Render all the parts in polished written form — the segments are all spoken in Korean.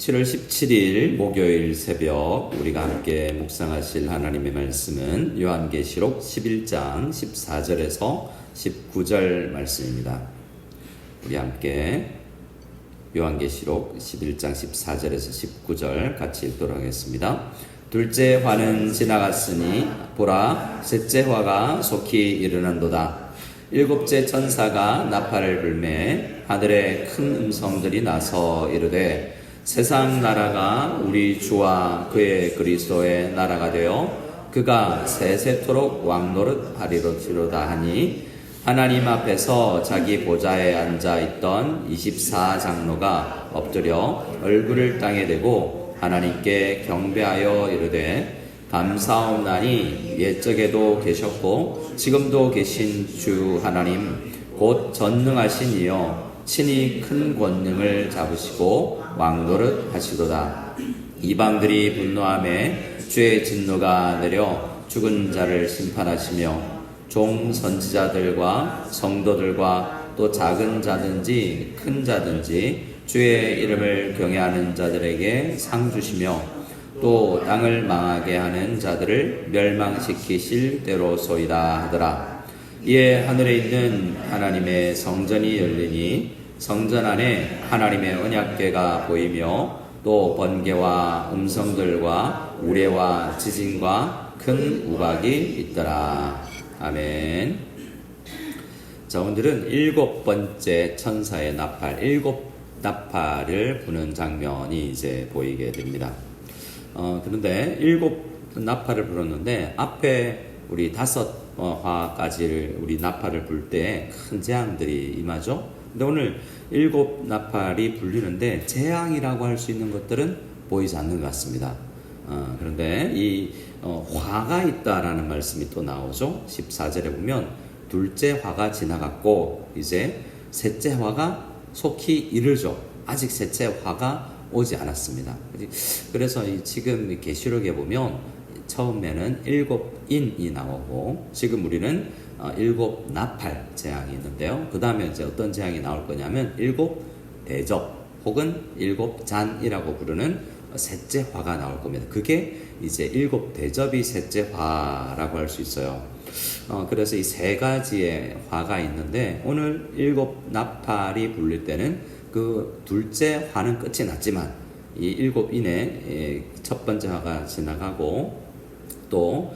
7월 17일 목요일 새벽 우리가 함께 묵상하실 하나님의 말씀은 요한계시록 11장 14절에서 19절 말씀입니다. 우리 함께 요한계시록 11장 14절에서 19절 같이 읽도록 하겠습니다. 둘째 화는 지나갔으니 보라 셋째 화가 속히 이르는도다. 일곱째 천사가 나팔을 불매 하늘에 큰 음성들이 나서 이르되 세상 나라가 우리 주와 그의 그리스도의 나라가 되어 그가 세세토록 왕노릇하리로다 하니 하나님 앞에서 자기 보좌에 앉아있던 24장로가 엎드려 얼굴을 땅에 대고 하나님께 경배하여 이르되 감사옵나니 옛적에도 계셨고 지금도 계신 주 하나님 곧 전능하신 이여 친히 큰 권능을 잡으시고 왕노릇 하시도다. 이방들이 분노하매 주의 진노가 내려 죽은 자를 심판하시며 종 선지자들과 성도들과 또 작은 자든지 큰 자든지 주의 이름을 경외하는 자들에게 상 주시며 또 땅을 망하게 하는 자들을 멸망시키실 때로소이다 하더라. 이에 하늘에 있는 하나님의 성전이 열리니 성전 안에 하나님의 언약궤가 보이며 또 번개와 음성들과 우레와 지진과 큰 우박이 있더라. 아멘. 자, 오늘은 일곱 번째 천사의 나팔, 일곱 나팔을 부는 장면이 이제 보이게 됩니다. 그런데 일곱 나팔을 불었는데 앞에 우리 다섯 화까지를 우리 나팔을 불 때 큰 재앙들이 임하죠. 근데 오늘 일곱 나팔이 불리는데 재앙이라고 할 수 있는 것들은 보이지 않는 것 같습니다. 그런데 이 화가 있다라는 말씀이 또 나오죠. 14절에 보면 둘째 화가 지나갔고 이제 셋째 화가 속히 이르죠. 아직 셋째 화가 오지 않았습니다. 그래서 지금 계시록에 보면 처음에는 일곱 인이 나오고 지금 우리는 일곱 나팔 재앙이 있는데요. 그 다음에 이제 어떤 재앙이 나올 거냐면 일곱 대접 혹은 일곱 잔이라고 부르는 셋째 화가 나올 겁니다. 그게 이제 일곱 대접이 셋째 화라고 할 수 있어요. 그래서 이 세 가지의 화가 있는데 오늘 일곱 나팔이 불릴 때는 그 둘째 화는 끝이 났지만 이 일곱 인의 첫 번째 화가 지나가고 또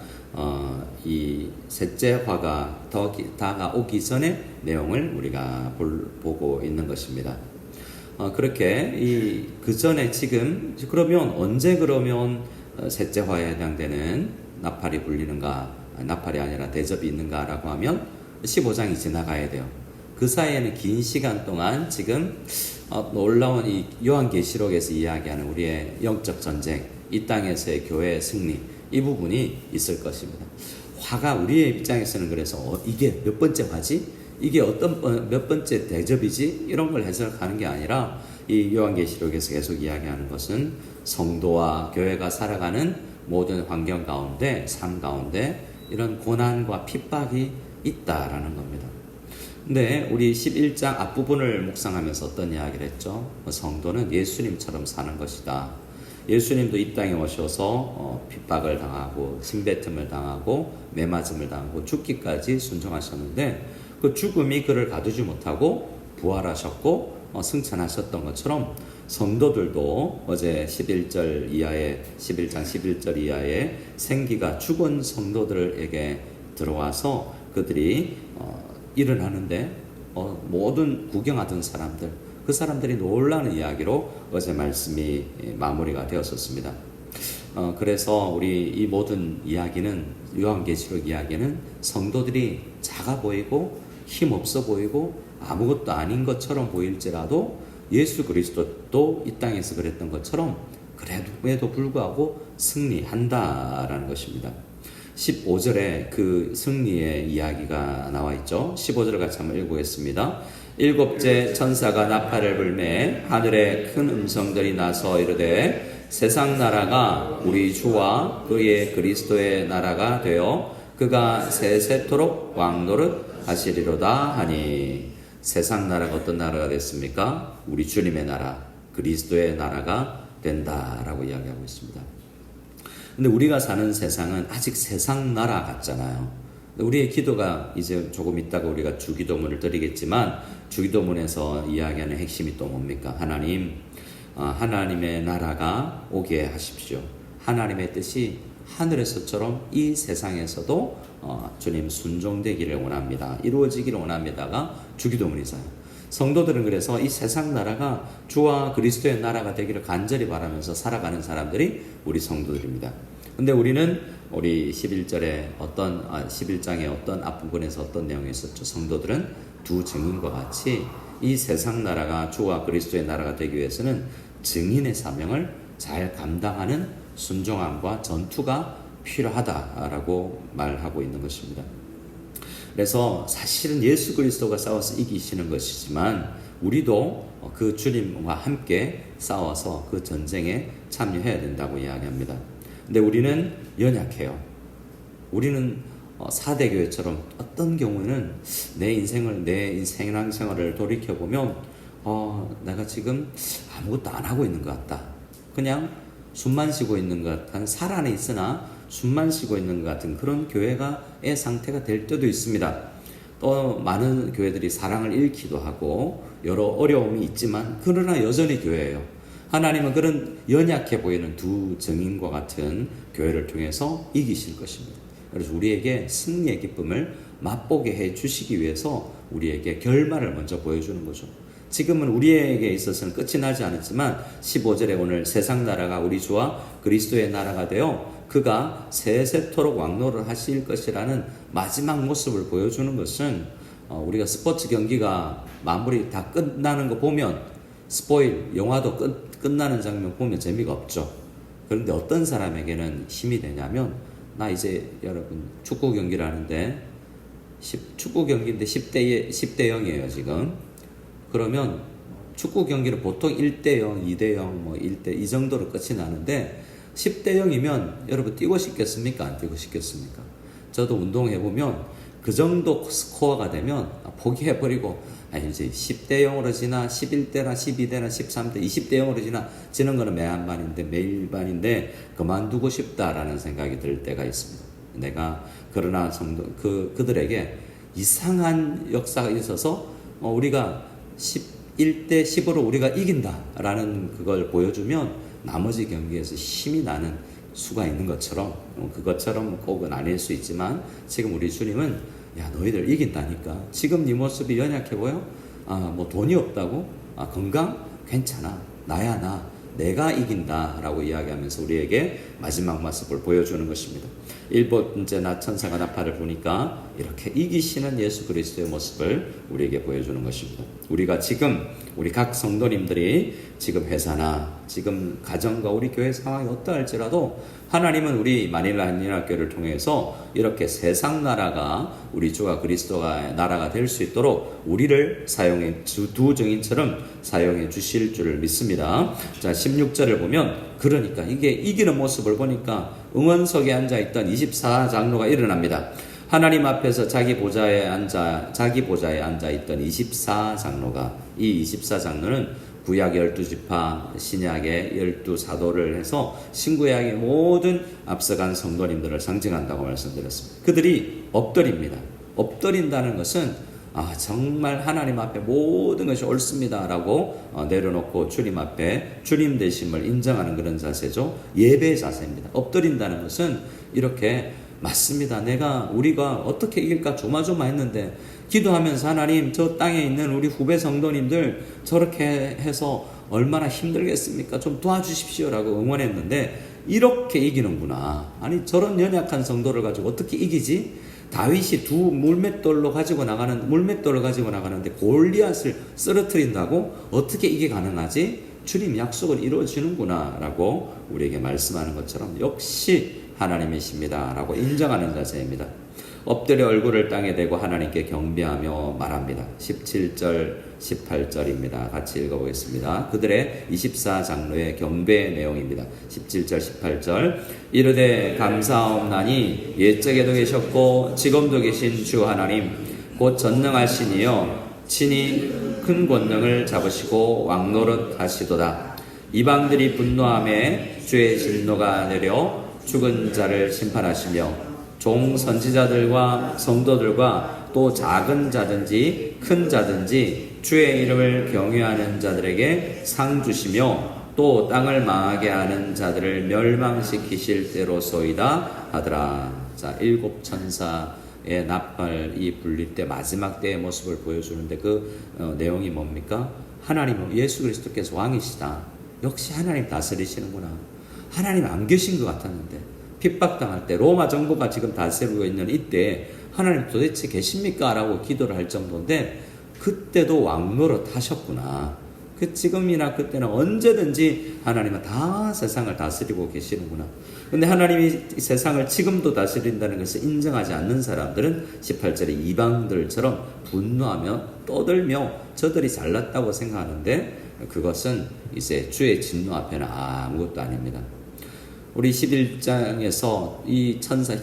이 셋째 화가 더 다가오기 전에 내용을 우리가 보고 있는 것입니다. 그렇게 그 전에 지금 그러면 언제 그러면 셋째 화에 해당되는 나팔이 불리는가, 나팔이 아니라 대접이 있는가라고 하면 15장이 지나가야 돼요. 그 사이에는 긴 시간 동안 지금 놀라운 이 요한계시록에서 이야기하는 우리의 영적 전쟁, 이 땅에서의 교회의 승리, 이 부분이 있을 것입니다. 화가 우리의 입장에서는 그래서 이게 몇 번째 화지? 이게 몇 번째 대접이지? 이런 걸 해석하는 게 아니라 이 요한계시록에서 계속 이야기하는 것은 성도와 교회가 살아가는 모든 환경 가운데, 삶 가운데 이런 고난과 핍박이 있다라는 겁니다. 근데 우리 11장 앞부분을 묵상하면서 어떤 이야기를 했죠? 성도는 예수님처럼 사는 것이다. 예수님도 이 땅에 오셔서 핍박을 당하고 침뱉음을 당하고 매맞음을 당하고 죽기까지 순종하셨는데 그 죽음이 그를 가두지 못하고 부활하셨고 승천하셨던 것처럼 성도들도 어제 11장 11절 이하에 생기가 죽은 성도들에게 들어와서 그들이 일어나는데 모든 구경하던 사람들, 그 사람들이 놀라는 이야기로 어제 말씀이 마무리가 되었었습니다. 그래서 우리 이 모든 이야기는, 요한계시록 이야기는 성도들이 작아 보이고 힘없어 보이고 아무것도 아닌 것처럼 보일지라도 예수 그리스도도 이 땅에서 그랬던 것처럼 그래도 불구하고 승리한다라는 것입니다. 15절에 그 승리의 이야기가 나와 있죠. 15절 같이 한번 읽어보겠습니다. 일곱째 천사가 나팔을 불매 하늘에 큰 음성들이 나서 이르되 세상 나라가 우리 주와 그의 그리스도의 나라가 되어 그가 세세토록 왕노릇 하시리로다 하니. 세상 나라가 어떤 나라가 됐습니까? 우리 주님의 나라, 그리스도의 나라가 된다라고 이야기하고 있습니다. 근데 우리가 사는 세상은 아직 세상 나라 같잖아요. 우리의 기도가 이제 조금 있다가 우리가 주기도문을 드리겠지만 주기도문에서 이야기하는 핵심이 또 뭡니까? 하나님, 하나님의 나라가 오게 하십시오. 하나님의 뜻이 하늘에서처럼 이 세상에서도 주님 순종되기를 원합니다. 이루어지기를 원합니다가 주기도문이잖아요. 성도들은 그래서 이 세상 나라가 주와 그리스도의 나라가 되기를 간절히 바라면서 살아가는 사람들이 우리 성도들입니다. 근데 우리는 우리 11장의 어떤 앞부분에서 어떤 내용이 있었죠? 성도들은 두 증인과 같이 이 세상 나라가 주와 그리스도의 나라가 되기 위해서는 증인의 사명을 잘 감당하는 순종함과 전투가 필요하다라고 말하고 있는 것입니다. 그래서 사실은 예수 그리스도가 싸워서 이기시는 것이지만 우리도 그 주님과 함께 싸워서 그 전쟁에 참여해야 된다고 이야기합니다. 근데 우리는 연약해요. 우리는 사대교회처럼 어떤 경우에는 내 인생생활을 돌이켜보면 내가 지금 아무것도 안 하고 있는 것 같다. 그냥 숨만 쉬고 있는 것 같은, 살 안에 있으나 숨만 쉬고 있는 것 같은 그런 교회의 상태가 될 때도 있습니다. 또 많은 교회들이 사랑을 잃기도 하고 여러 어려움이 있지만 그러나 여전히 교회예요. 하나님은 그런 연약해 보이는 두 증인과 같은 교회를 통해서 이기실 것입니다. 그래서 우리에게 승리의 기쁨을 맛보게 해 주시기 위해서 우리에게 결말을 먼저 보여주는 거죠. 지금은 우리에게 있어서는 끝이 나지 않았지만 15절에 오늘 세상 나라가 우리 주와 그리스도의 나라가 되어 그가 세세토록 왕노를 하실 것이라는 마지막 모습을 보여주는 것은 우리가 스포츠 경기가 마무리 다 끝나는 거 보면 스포일 영화도 끝나는 장면 보면 재미가 없죠. 그런데 어떤 사람에게는 힘이 되냐면 나 이제 여러분 축구 경기를 하는데 축구 경기인데 10대 0이에요 지금. 그러면 축구 경기는 보통 1대 0, 2대 0, 1대 이 정도로 끝이 나는데 10대 0이면 여러분 뛰고 싶겠습니까? 안 뛰고 싶겠습니까? 저도 운동해보면 그 정도 스코어가 되면 포기해버리고 이제 10대 0으로 지나 11대나 12대나 13대 20대 0으로 지는 거는 매일반인데 그만두고 싶다라는 생각이 들 때가 있습니다. 내가 그러나 그들에게 이상한 역사가 있어서 우리가 11대 10으로 우리가 이긴다라는 그걸 보여주면 나머지 경기에서 힘이 나는 수가 있는 것처럼 그것처럼 꼭은 아닐 수 있지만 지금 우리 주님은 야 너희들 이긴다니까. 지금 네 모습이 연약해 보여? 뭐 돈이 없다고? 건강? 괜찮아. 나야 나. 내가 이긴다 라고 이야기하면서 우리에게 마지막 모습을 보여주는 것입니다. 1번째 나 천사가 나팔을 부니까 이렇게 이기시는 예수 그리스도의 모습을 우리에게 보여주는 것입니다. 우리가 지금 우리 각 성도님들이 지금 회사나 지금 가정과 우리 교회 상황이 어떠할지라도 하나님은 우리 마닐라 한인학교를 통해서 이렇게 세상 나라가 우리 주가 그리스도가 나라가 될 수 있도록 우리를 사용해 두 증인처럼 사용해 주실 줄 믿습니다. 자 16절을 보면 그러니까 이게 이기는 모습을 보니까 응원석에 앉아있던 24장로가 일어납니다. 하나님 앞에서 자기 보좌에 앉아있던 24장로가 이 24장로는 구약 12지파, 신약의 12사도를 해서 신구약의 모든 앞서간 성도님들을 상징한다고 말씀드렸습니다. 그들이 엎드립니다. 엎드린다는 것은 정말 하나님 앞에 모든 것이 옳습니다 라고 내려놓고 주님 앞에 주님 되심을 인정하는 그런 자세죠. 예배 자세입니다. 엎드린다는 것은 이렇게 맞습니다. 우리가 어떻게 이길까 조마조마했는데 기도하면서 하나님 저 땅에 있는 우리 후배 성도님들 저렇게 해서 얼마나 힘들겠습니까? 좀 도와주십시오 라고 응원했는데 이렇게 이기는구나. 아니 저런 연약한 성도를 가지고 어떻게 이기지? 다윗이 물맷돌로 가지고 나가는데 골리앗을 쓰러뜨린다고 어떻게 이게 가능하지? 주님 약속을 이루어지는구나 라고 우리에게 말씀하는 것처럼 역시 하나님이십니다 라고 인정하는 자세입니다. 엎드려 얼굴을 땅에 대고 하나님께 경배하며 말합니다. 17절 18절입니다. 같이 읽어보겠습니다. 그들의 24장로의 경배의 내용입니다. 17절 18절 이르되 감사옵나니 옛적에도 계셨고 지금도 계신 주 하나님 곧 전능하시니여 친히 큰 권능을 잡으시고 왕노릇 하시도다. 이방들이 분노함에 주의 진노가 내려 죽은 자를 심판하시며 종 선지자들과 성도들과 또 작은 자든지 큰 자든지 주의 이름을 경외하는 자들에게 상 주시며 또 땅을 망하게 하는 자들을 멸망시키실 때로소이다 하더라. 자, 일곱 천사의 나팔이 불릴 때 마지막 때의 모습을 보여주는데 그 내용이 뭡니까? 하나님은 예수 그리스도께서 왕이시다. 역시 하나님 다스리시는구나. 하나님 안 계신 것 같았는데 핍박당할 때 로마 정부가 지금 다스리고 있는 이때 하나님 도대체 계십니까? 라고 기도를 할 정도인데 그때도 왕노릇 하셨구나. 그 지금이나 그때나 언제든지 하나님은 다 세상을 다스리고 계시는구나. 근데 하나님이 세상을 지금도 다스린다는 것을 인정하지 않는 사람들은 18절에 이방들처럼 분노하며 떠들며 저들이 잘났다고 생각하는데 그것은 이제 주의 진노 앞에는 아무것도 아닙니다. 우리 11장에서 이 천사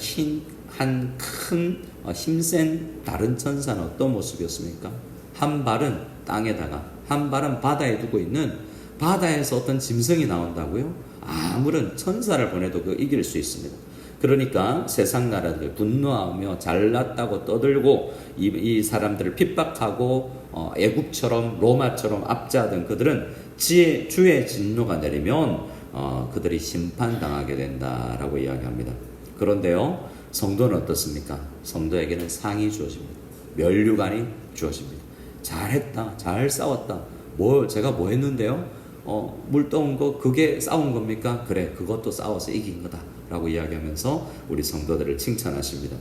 한 큰 힘센 다른 천사는 어떤 모습이었습니까? 한 발은 땅에다가 한 발은 바다에 두고 있는 바다에서 어떤 짐승이 나온다고요? 아무런 천사를 보내도 그 이길 수 있습니다. 그러니까 세상 나라들 분노하며 잘났다고 떠들고 이 사람들을 핍박하고 애국처럼 로마처럼 압제하던 그들은 주의 진노가 내리면 그들이 심판당하게 된다라고 이야기합니다. 그런데요, 성도는 어떻습니까? 성도에게는 상이 주어집니다. 면류관이 주어집니다. 잘했다, 잘 싸웠다. 제가 뭐 했는데요? 물 떠온 거 그게 싸운 겁니까? 그래, 그것도 싸워서 이긴 거다 라고 이야기하면서 우리 성도들을 칭찬하십니다.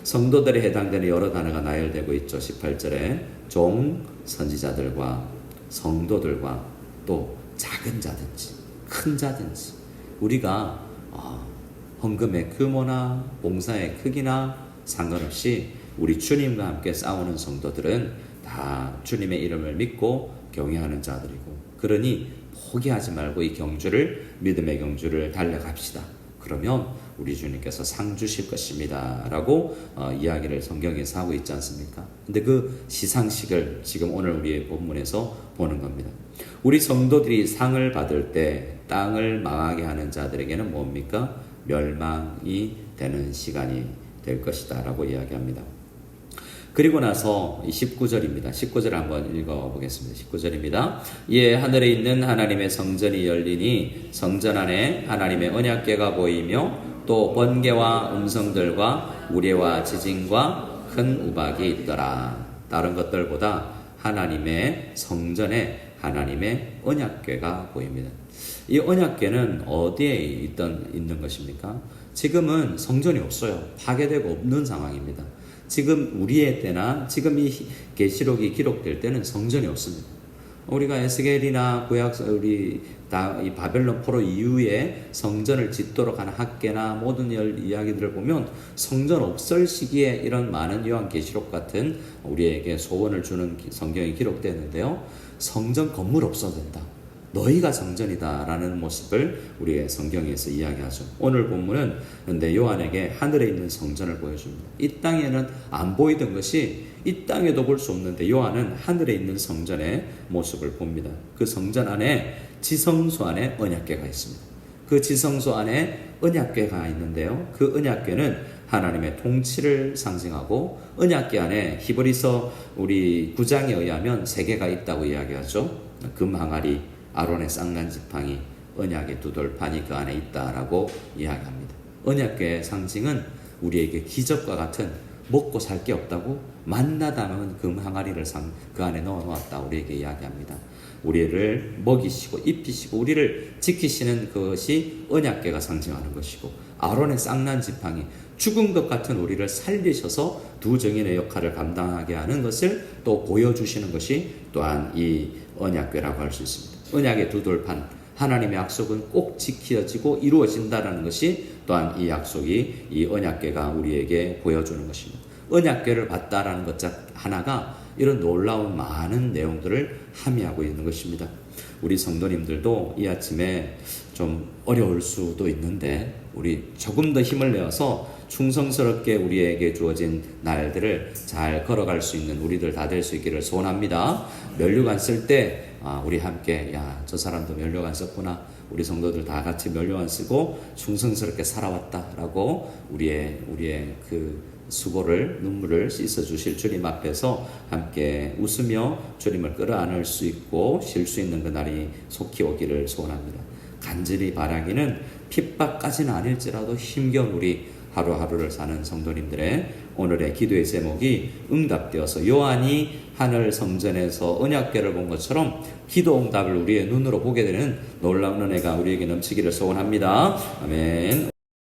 성도들에 해당되는 여러 단어가 나열되고 있죠. 18절에 종, 선지자들과 성도들과 또 작은 자든지 큰 자든지 우리가 헌금의 규모나 봉사의 크기나 상관없이 우리 주님과 함께 싸우는 성도들은 다 주님의 이름을 믿고 경외하는 자들이고 그러니 포기하지 말고 이 경주를 믿음의 경주를 달려갑시다. 그러면 우리 주님께서 상 주실 것입니다 라고 이야기를 성경에서 하고 있지 않습니까? 근데 그 시상식을 지금 오늘 우리의 본문에서 보는 겁니다. 우리 성도들이 상을 받을 때 땅을 망하게 하는 자들에게는 뭡니까? 멸망이 되는 시간이 될 것이다 라고 이야기합니다. 그리고 나서 19절입니다. 19절 한번 읽어보겠습니다. 19절입니다. 이에 하늘에 있는 하나님의 성전이 열리니 성전 안에 하나님의 언약궤가 보이며 또 번개와 음성들과 우레와 지진과 큰 우박이 있더라. 다른 것들보다 하나님의 성전에 하나님의 언약궤가 보입니다. 이 언약궤는 어디에 있는 것입니까? 지금은 성전이 없어요. 파괴되고 없는 상황입니다. 지금 우리의 때나 지금 이 계시록이 기록될 때는 성전이 없습니다. 우리가 에스겔이나 우리 이 바벨론 포로 이후에 성전을 짓도록 하는 학계나 모든 이야기들을 보면 성전 없을 시기에 이런 많은 요한계시록 같은 우리에게 소원을 주는 성경이 기록되는데요. 성전 건물 없어도 된다. 너희가 성전이다 라는 모습을 우리의 성경에서 이야기하죠. 오늘 본문은 근데 요한에게 하늘에 있는 성전을 보여줍니다. 이 땅에는 안 보이던 것이 이 땅에도 볼 수 없는데 요한은 하늘에 있는 성전의 모습을 봅니다. 그 성전 안에 지성소 안에 언약궤가 있습니다. 그 지성소 안에 언약궤가 있는데요. 그 언약궤는 하나님의 통치를 상징하고 언약궤 안에 히브리서 우리 9장에 의하면 3개가 있다고 이야기하죠. 금 항아리, 아론의 쌍난 지팡이, 언약의 두 돌판이 그 안에 있다라고 이야기합니다. 언약궤의 상징은 우리에게 기적과 같은 먹고 살 게 없다고 만나 담은 금 항아리를 그 안에 넣어 놓았다 우리에게 이야기합니다. 우리를 먹이시고 입히시고 우리를 지키시는 그것이 언약궤가 상징하는 것이고 아론의 쌍난 지팡이 죽은 것 같은 우리를 살리셔서 두 증인의 역할을 감당하게 하는 것을 또 보여주시는 것이 또한 이 언약궤라고 할 수 있습니다. 언약의 두 돌판 하나님의 약속은 꼭 지켜지고 이루어진다는 것이 또한 이 약속이 이 언약궤가 우리에게 보여주는 것입니다. 언약궤를 받다라는 것 하나가 이런 놀라운 많은 내용들을 함의하고 있는 것입니다. 우리 성도님들도 이 아침에 좀 어려울 수도 있는데 우리 조금 더 힘을 내어서 충성스럽게 우리에게 주어진 날들을 잘 걸어갈 수 있는 우리들 다 될 수 있기를 소원합니다. 면류관 쓸 때 우리 함께 저 사람도 면류관 썼구나, 우리 성도들 다 같이 면류관 쓰고 충성스럽게 살아왔다라고 우리의 그 수고를, 눈물을 씻어 주실 주님 앞에서 함께 웃으며 주님을 끌어안을 수 있고 쉴 수 있는 그날이 속히 오기를 소원합니다. 간절히 바라기는 핍박까지는 아닐지라도 힘겨운 우리 하루하루를 사는 성도님들의 오늘의 기도의 제목이 응답되어서 요한이 하늘 성전에서 언약궤를 본 것처럼 기도 응답을 우리의 눈으로 보게 되는 놀라운 은혜가 우리에게 넘치기를 소원합니다. 아멘.